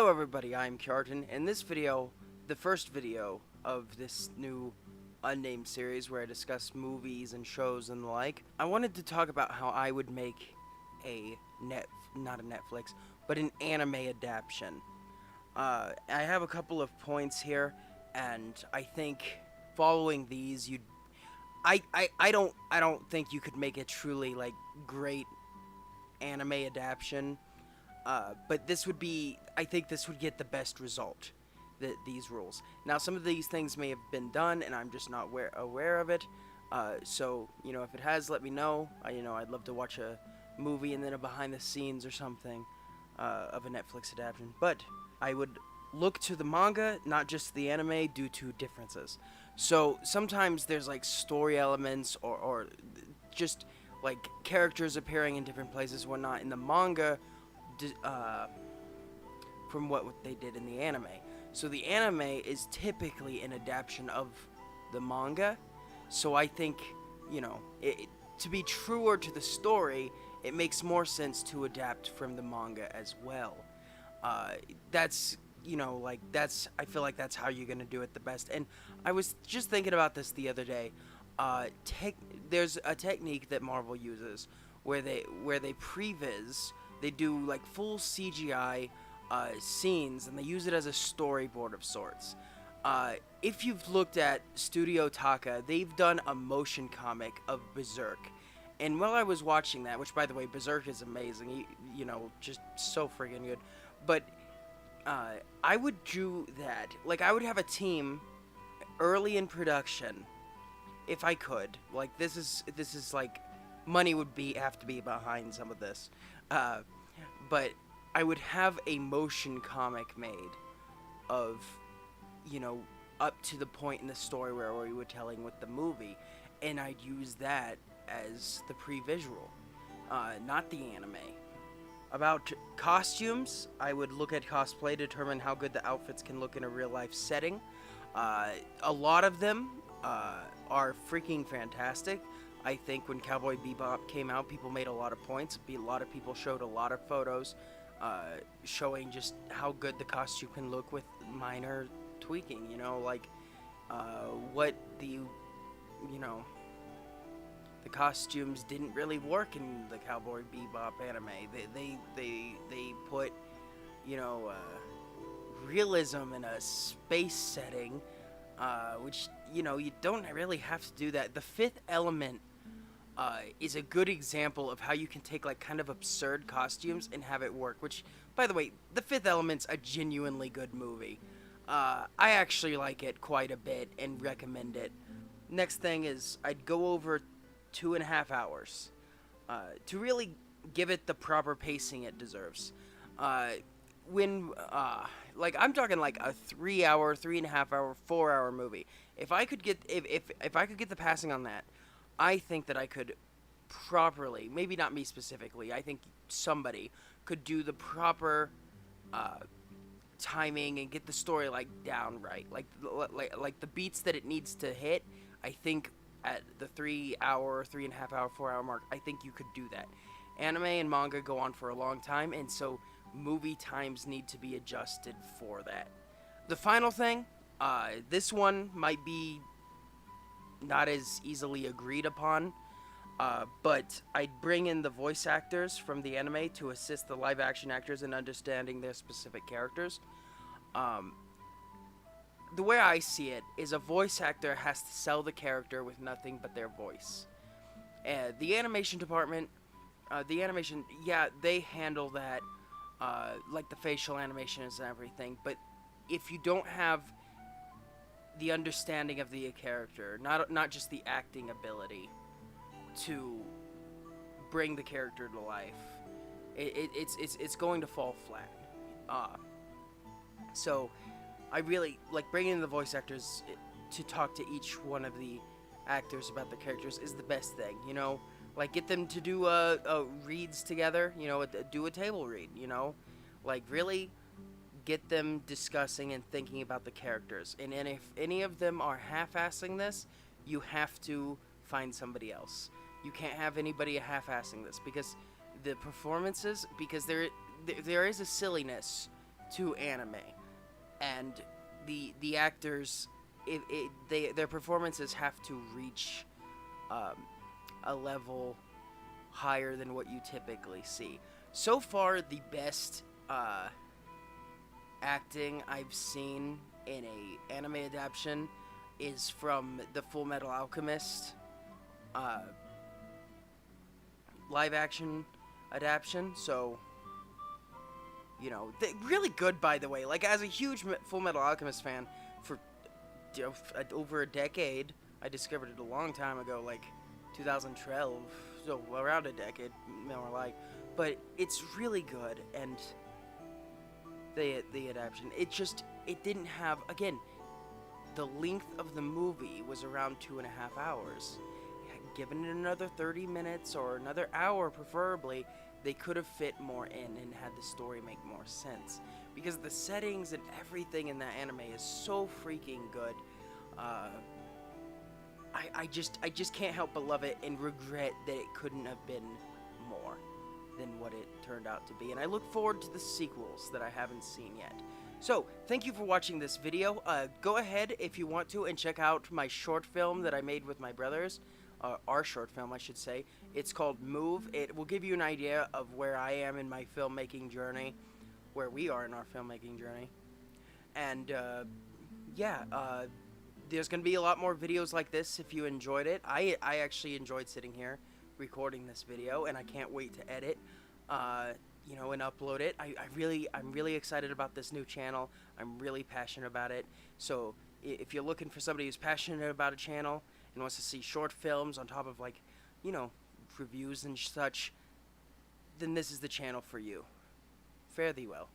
Hello everybody, I'm Kjartan. In this video, the first video of this new unnamed series where I discuss movies and shows and the like, I wanted to talk about how I would make not a Netflix, but an anime adaptation. I have a couple of points here, and I think following these, I don't think you could make a truly like great anime adaptation. But this would be, I think this would get the best result, these rules. Now, some of these things may have been done, and I'm just not aware of it. So, if it has, let me know. I'd love to watch a movie and then a behind the scenes or something of a Netflix adaptation. But I would look to the manga, not just the anime, due to differences. So, sometimes there's like story elements or just like characters appearing in different places, whatnot. In the manga, from what they did in the anime. So the anime is typically an adaptation of the manga. So I think, to be truer to the story, it makes more sense to adapt from the manga as well. That's, I feel like that's how you're going to do it the best. And I was just thinking about this the other day. There's a technique that Marvel uses where they previs. They do like full CGI scenes, and they use it as a storyboard of sorts. If you've looked at Studio Taka, they've done a motion comic of Berserk. And while I was watching that, which by the way, Berserk is amazing, just so friggin' good. But I would do that. Like, I would have a team early in production, if I could. Like, this is like, money would have to be behind some of this. But I would have a motion comic made of, up to the point in the story where we were telling with the movie, and I'd use that as the pre-visual, not the anime. About costumes, I would look at cosplay, determine how good the outfits can look in a real-life setting. A lot of them are freaking fantastic. I think when Cowboy Bebop came out, people made a lot of points. A lot of people showed a lot of photos showing just how good the costume can look with minor tweaking, what the costumes didn't really work in the Cowboy Bebop anime. They put, realism in a space setting, which, you don't really have to do that. The Fifth Element is a good example of how you can take like kind of absurd costumes and have it work, which, by the way, The Fifth Element's a genuinely good movie. I actually like it quite a bit and recommend it. Next thing is I'd go over 2.5 hours to really give it the proper pacing it deserves. I'm talking like a 3-hour, 3.5 hour, 4-hour movie. If I could get if I could get the passing on that, I think that I could properly, maybe not me specifically, I think somebody could do the proper timing and get the story like down right, like the beats that it needs to hit. I think at the 3-hour, 3.5 hour, 4-hour mark, I think you could do that. Anime and manga go on for a long time, and so movie times need to be adjusted for that. The final thing, this one might be not as easily agreed upon, but I'd bring in the voice actors from the anime to assist the live action actors in understanding their specific characters. The way I see it is a voice actor has to sell the character with nothing but their voice. The animation department, they handle that, like the facial animations and everything, but if you don't have the understanding of the character, not just the acting ability to bring the character to life, it's going to fall flat. So I really like bringing in the voice actors to talk to each one of the actors about the characters is the best thing, like get them to do reads together, do a table read, like really get them discussing and thinking about the characters. And if any of them are half-assing this, you have to find somebody else. You can't have anybody half-assing this, because the performances, because there is a silliness to anime, and the actors, their performances have to reach a level higher than what you typically see. So far, the best acting I've seen in a anime adaptation is from the Full Metal Alchemist uh, live action adaptation. So, you know, really good, by the way. Like, as a huge Full Metal Alchemist fan for over a decade, I discovered it a long time ago, like 2012, so around a decade, more like. But it's really good, and the adaptation, it didn't have, again, the length of the movie was around 2.5 hours. Given it another 30 minutes or another hour, preferably, they could have fit more in and had the story make more sense. Because the settings and everything in that anime is so freaking good. I just can't help but love it and regret that it couldn't have been more than what it turned out to be. And I look forward to the sequels that I haven't seen yet. So, thank you for watching this video. Go ahead, if you want to, and check out my short film that I made with my brothers. Our short film, I should say. It's called Move. It will give you an idea of where I am in my filmmaking journey, where we are in our filmmaking journey. And, yeah, there's going to be a lot more videos like this if you enjoyed it. I actually enjoyed sitting here recording this video, and I can't wait to edit, you know, and upload it. I'm really excited about this new channel. I'm really passionate about it. So if you're looking for somebody who's passionate about a channel and wants to see short films on top of, like, you know, reviews and such, then this is the channel for you. Fare thee well.